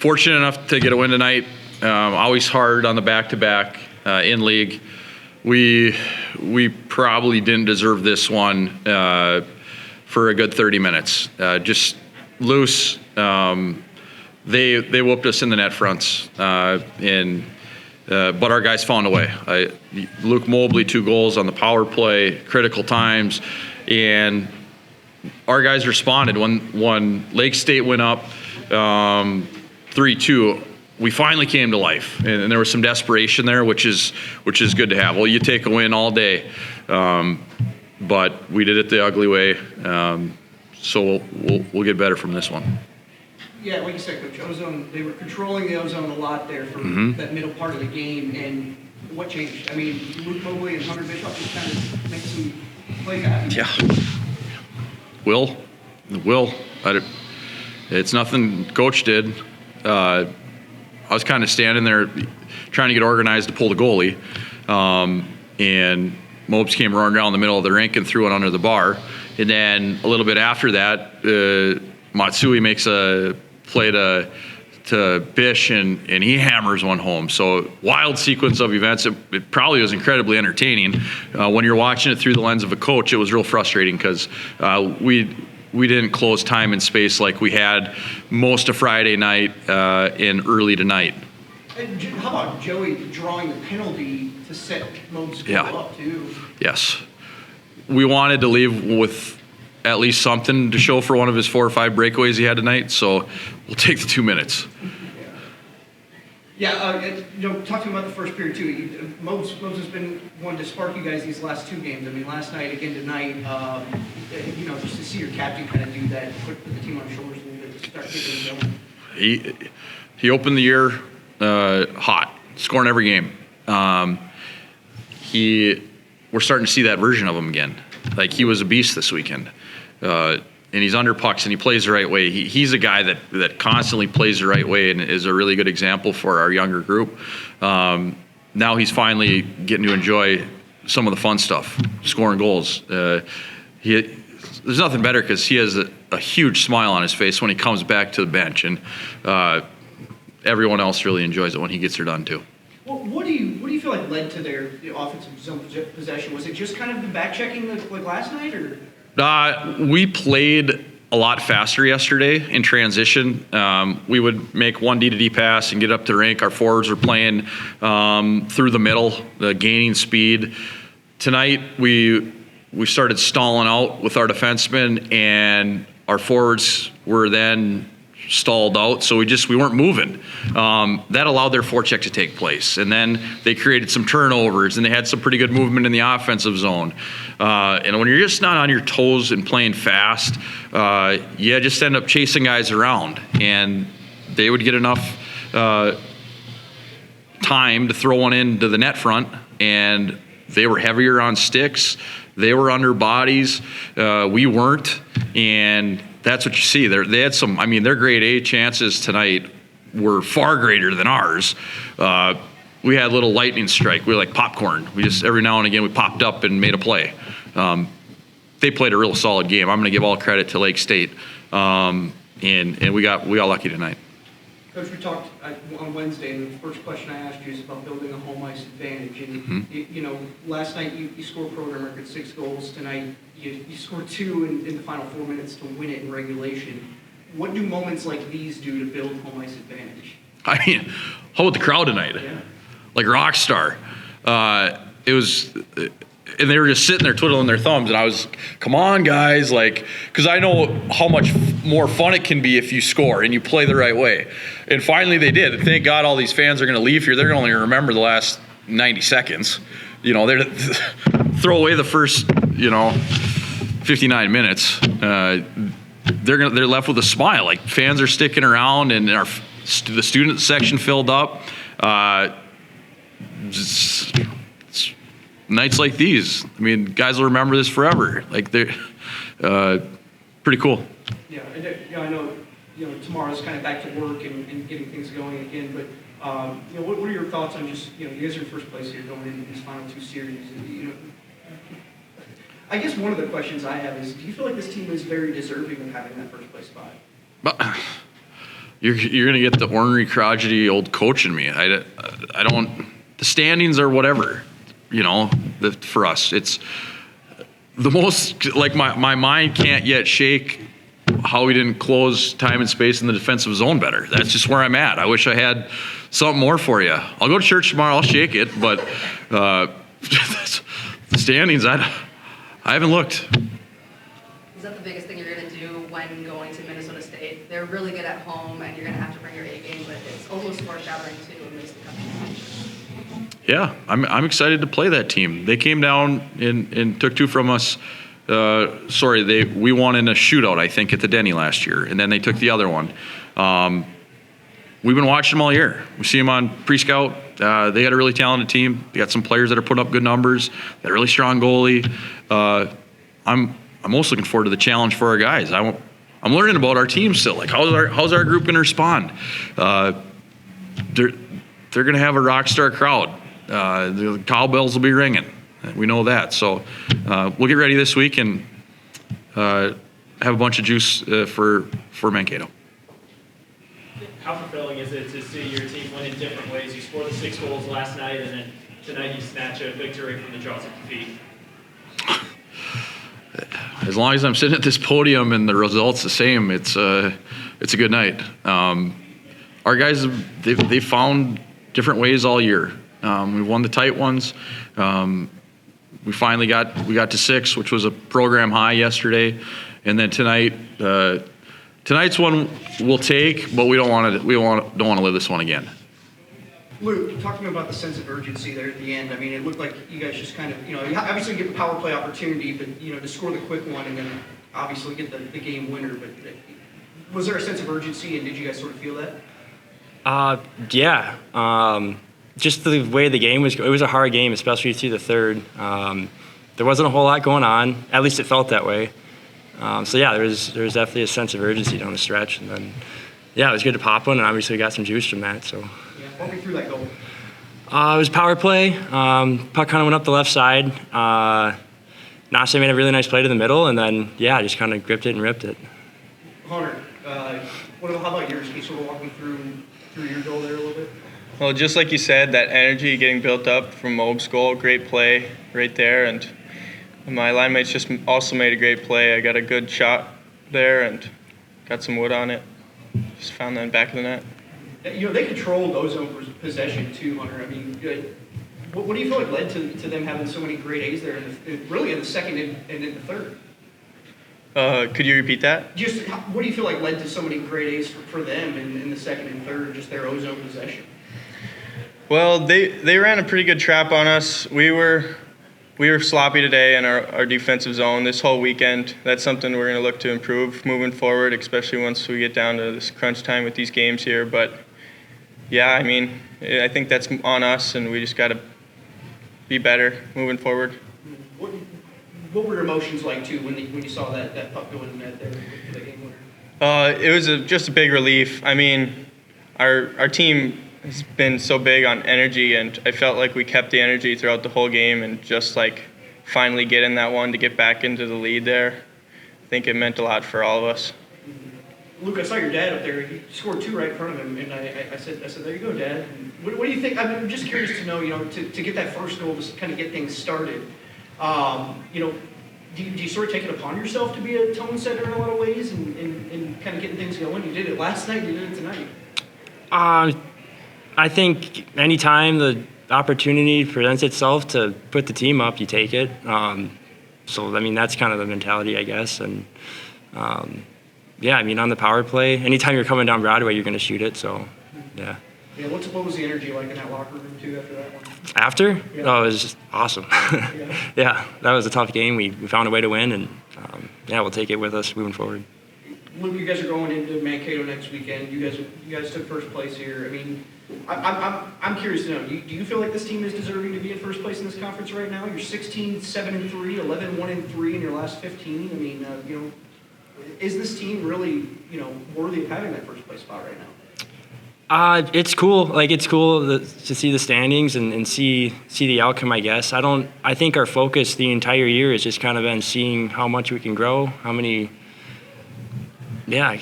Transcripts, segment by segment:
Fortunate enough to get a win tonight. Always hard on the back-to-back in league. We probably didn't deserve this one for a good 30 minutes. Just loose. They whooped us in the net fronts, but our guys found a way. Luke Mobley, 2 goals on the power play, critical times, and our guys responded. When Lake State went up 3-2, we finally came to life, and there was some desperation there, which is good to have. Well, you take a win all day, but we did it the ugly way, so we'll get better from this one. Yeah, like you said, Coach, Ozone, they were controlling the Ozone a lot there for that middle part of the game, and what changed? I mean, Luke Mobley and Hunter Bishop just kind of make some plays happen. Yeah. Will. It's nothing Coach did. I was kind of standing there trying to get organized to pull the goalie, and Mobes came running down the middle of the rink and threw it under the bar. And then a little bit after that, Matsui makes a play to Bish, and he hammers one home. So wild sequence of events. It probably was incredibly entertaining. When you're watching it through the lens of a coach, it was real frustrating because we didn't close time and space like we had most of Friday night and early tonight. And how about Joey drawing the penalty to set Mobe's goal up too? Yes. We wanted to leave with at least something to show for one of his 4 or 5 breakaways he had tonight, so we'll take the 2 minutes. Talking about the first period too, Mobes has been one to spark you guys these last 2 games. I mean, last night, again tonight, just to see your captain kind of do that, put the team on his shoulders a little bit to start getting going. He opened the year hot, scoring every game. We're starting to see that version of him again. Like, he was a beast this weekend. And he's under pucks and he plays the right way. He's a guy that constantly plays the right way and is a really good example for our younger group. Now he's finally getting to enjoy some of the fun stuff, scoring goals. There's nothing better because he has a huge smile on his face when he comes back to the bench, and everyone else really enjoys it when he gets her done too. Well, what do you feel like led to their offensive zone possession? Was it just kind of the back checking like last night, or? We played a lot faster yesterday in transition. We would make 1 D-to-D pass and get up to the rink. Our forwards were playing through the middle, gaining speed. Tonight, we started stalling out with our defensemen, and our forwards were then stalled out, so we weren't moving. That allowed their forecheck to take place, and then they created some turnovers, and they had some pretty good movement in the offensive zone. And when you're just not on your toes and playing fast, you just end up chasing guys around, and they would get enough time to throw one into the net front, and they were heavier on sticks. They were under bodies. We weren't, and that's what you see. They had some. I mean, their grade A chances tonight were far greater than ours. We had a little lightning strike. We were like popcorn. We just every now and again we popped up and made a play. They played a real solid game. I'm going to give all credit to Lake State, and we got lucky tonight. Coach, we talked on Wednesday, and the first question I asked you is about building a home ice advantage. And last night you scored program record 6 goals. Tonight you scored 2 in the final 4 minutes to win it in regulation. What do moments like these do to build home ice advantage? I mean, how about the crowd tonight? Yeah. Like rock star. It was. And they were just sitting there twiddling their thumbs, and I was, come on, guys, like, because I know how much more fun it can be if you score and you play the right way. And finally they did. And thank God all these fans are going to leave here. They're going to only remember the last 90 seconds. They're throw away the first, 59 minutes. They're left with a smile. Like, fans are sticking around, and the student section filled up. Nights like these, I mean, guys will remember this forever. Like, they're pretty cool. Yeah, I know. Tomorrow's kind of back to work and getting things going again. But what are your thoughts on just you guys are in first place here going into these final 2 series? I guess one of the questions I have is, do you feel like this team is very deserving of having that first place spot? But you're gonna get the ornery, crotchety old coach in me. I don't. The standings are whatever, for us, it's the most, like, my mind can't yet shake how we didn't close time and space in the defensive zone better. That's just where I'm at. I wish I had something more for you. I'll go to church tomorrow. I'll shake it, but the standings, I haven't looked. Is that the biggest thing you're going to do when going to Minnesota State? They're really good at home, and you're going to have to bring your A game, but it's almost foreshadowing too in this country. Yeah, I'm excited to play that team. They came down and took 2 from us. We won in a shootout, I think, at the Denny last year, and then they took the other one. We've been watching them all year. We see them on pre-scout. They got a really talented team. They got some players that are putting up good numbers. They got a really strong goalie. I'm most looking forward to the challenge for our guys. I'm learning about our team still. Like, how's our group going to respond? They're going to have a rock star crowd. The cowbells will be ringing. We know that. So we'll get ready this week and have a bunch of juice for Mankato. How fulfilling is it to see your team win in different ways? You scored the 6 goals last night, and then tonight you snatch a victory from the jaws of defeat. As long as I'm sitting at this podium and the result's the same, it's a good night. Our guys, they found different ways all year. We won the tight ones. We finally got to 6, which was a program high yesterday, and then tonight's one we'll take, but we don't want to live this one again. Luke, talk to me about the sense of urgency there at the end. I mean, it looked like you guys just kind of, you obviously get the power play opportunity, but, to score the quick one and then obviously get the game winner. But was there a sense of urgency, and did you guys sort of feel that? Yeah. Just the way the game was, it was a hard game, especially through the third. There wasn't a whole lot going on. At least it felt that way. So yeah, there was definitely a sense of urgency down the stretch, and then yeah, it was good to pop one, and obviously we got some juice from that. So. Yeah, walk me through that goal. It was power play. Puck kind of went up the left side. Nase made a really nice play to the middle, and then yeah, just kind of gripped it and ripped it. Hunter, how about yours? Can you sort of walk me through your goal there a little bit? Well, just like you said, that energy getting built up from Moog's goal, great play right there, and my line mates just also made a great play. I got a good shot there and got some wood on it. Just found that in the back of the net. They controlled ozone possession too, Hunter. I mean, what do you feel like led to them having so many great A's there, really in the second and in the third? Could you repeat that? Just what do you feel like led to so many great A's for them in the second and third, just their ozone possession? Well, they ran a pretty good trap on us. We were sloppy today in our defensive zone this whole weekend. That's something we're going to look to improve moving forward, especially once we get down to this crunch time with these games here. But yeah, I mean, I think that's on us, and we just got to be better moving forward. What were your emotions like too when you saw that puck go in the net there for the game winner? It was just a big relief. I mean, our team has been so big on energy, and I felt like we kept the energy throughout the whole game, and just like finally getting that one to get back into the lead there, I think it meant a lot for all of us. Luke, I saw your dad up there. He scored 2 right in front of him, and I said, there you go, Dad. And what do you think? I'm just curious to know, to get that first goal to kind of get things started. Do you sort of take it upon yourself to be a tone setter in a lot of ways and kind of getting things going? You did it last night. You did it tonight. I think anytime the opportunity presents itself to put the team up, you take it. So, I mean, that's kind of the mentality, I guess. And, yeah, I mean, on the power play, anytime you're coming down Broadway, you're going to shoot it. So, yeah. Yeah, what was the energy like in that locker room, too, after that one? After? Yeah. Oh, it was just awesome. Yeah, that was a tough game. We found a way to win, and, yeah, we'll take it with us moving forward. Luke, you guys are going into Mankato next weekend. You guys took first place here. I mean, I'm curious to know, do you feel like this team is deserving to be in first place in this conference right now? You're 16-7-3, 11-1-3 in your last 15. I mean, is this team really, worthy of having that first place spot right now? It's cool. Like, it's cool to see the standings and see the outcome, I guess. I think our focus the entire year has just kind of been seeing how much we can grow, how many. Yeah,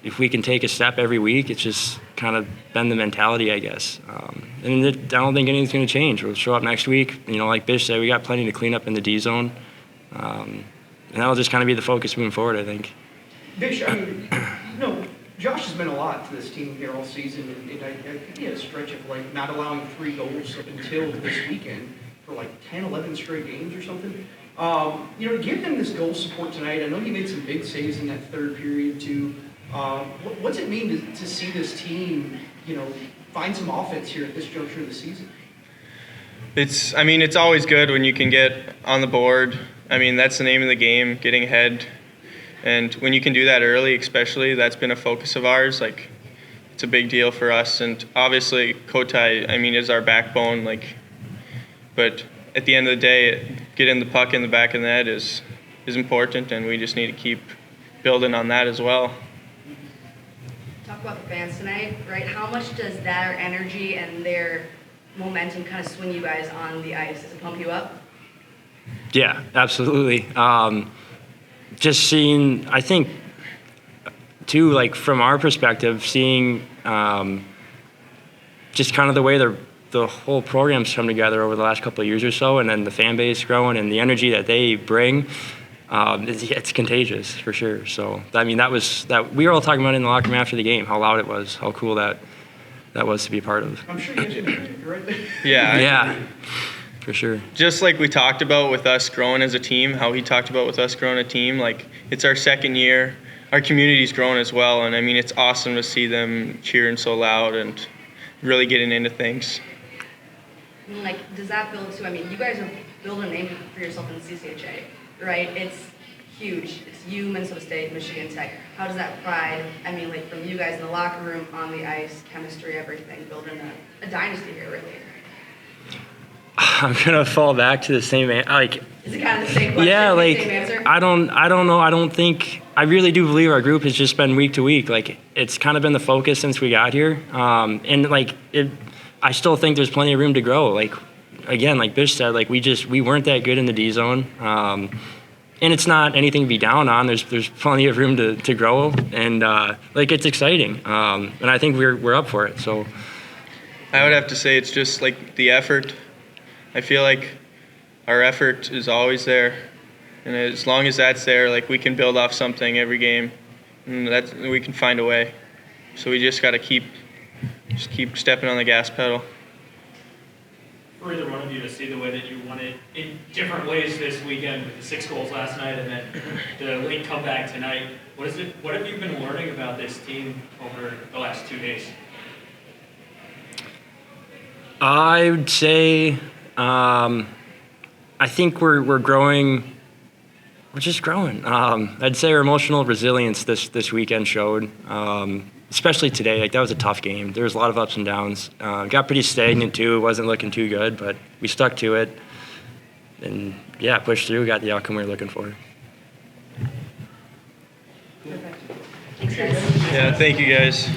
if we can take a step every week, it's just kind of been the mentality, I guess. I don't think anything's going to change. We'll show up next week. Like Bish said, we got plenty to clean up in the D zone. And that'll just kind of be the focus moving forward, I think. Bish, Josh has meant a lot to this team here all season, and I think he had a stretch of not allowing 3 goals up until this weekend for 10, 11 straight games or something. To give him this goal support tonight, I know he made some big saves in that third period too. What's it mean to see this team, find some offense here at this juncture of the season? It's always good when you can get on the board. That's the name of the game, getting ahead. And when you can do that early, especially, that's been a focus of ours. It's a big deal for us. And obviously, Kotai, is our backbone. But at the end of the day, getting the puck in the back of the net is important, and we just need to keep building on that as well. Talk about the fans tonight, right? How much does their energy and their momentum kind of swing you guys on the ice? Does it pump you up? Yeah, absolutely. Just seeing, I think, too, from our perspective, seeing just kind of the way the whole program's come together over the last couple of years or so, and then the fan base growing and the energy that they bring, it's contagious for sure. So, that we were all talking about in the locker room after the game, how loud it was, how cool that was to be a part of. I'm sure you guys did, right? Yeah. For sure. Just like we talked about with us growing as a team, how he talked about with us growing a team, it's our second year. Our community's grown as well, and it's awesome to see them cheering so loud and really getting into things. Does that build too? You guys are building a name for yourself in the CCHA, right? It's huge. It's you, Minnesota State, Michigan Tech. How does that pride, from you guys in the locker room, on the ice, chemistry, everything, building a dynasty here, really? I'm gonna fall back to the same. Is it kind of the same question? Yeah, same answer? I don't know. I don't think. I really do believe our group has just been week to week. It's kind of been the focus since we got here. I still think there's plenty of room to grow. Again, like Bish said, we weren't that good in the D zone. And it's not anything to be down on. There's plenty of room to grow, and it's exciting. And I think we're up for it. So I would have to say it's just the effort. I feel like our effort is always there, and as long as that's there, we can build off something every game, and we can find a way. So we just got to keep stepping on the gas pedal. For either one of you to see the way that you won it in different ways this weekend with the 6 goals last night and then the late comeback tonight, what have you been learning about this team over the last 2 days? I would say. I think we're growing. We're just growing. I'd say our emotional resilience this weekend showed, especially today. That was a tough game. There was a lot of ups and downs. Got pretty stagnant too. It wasn't looking too good, but we stuck to it, and pushed through. Got the outcome we were looking for. Thanks, guys. Yeah, thank you guys.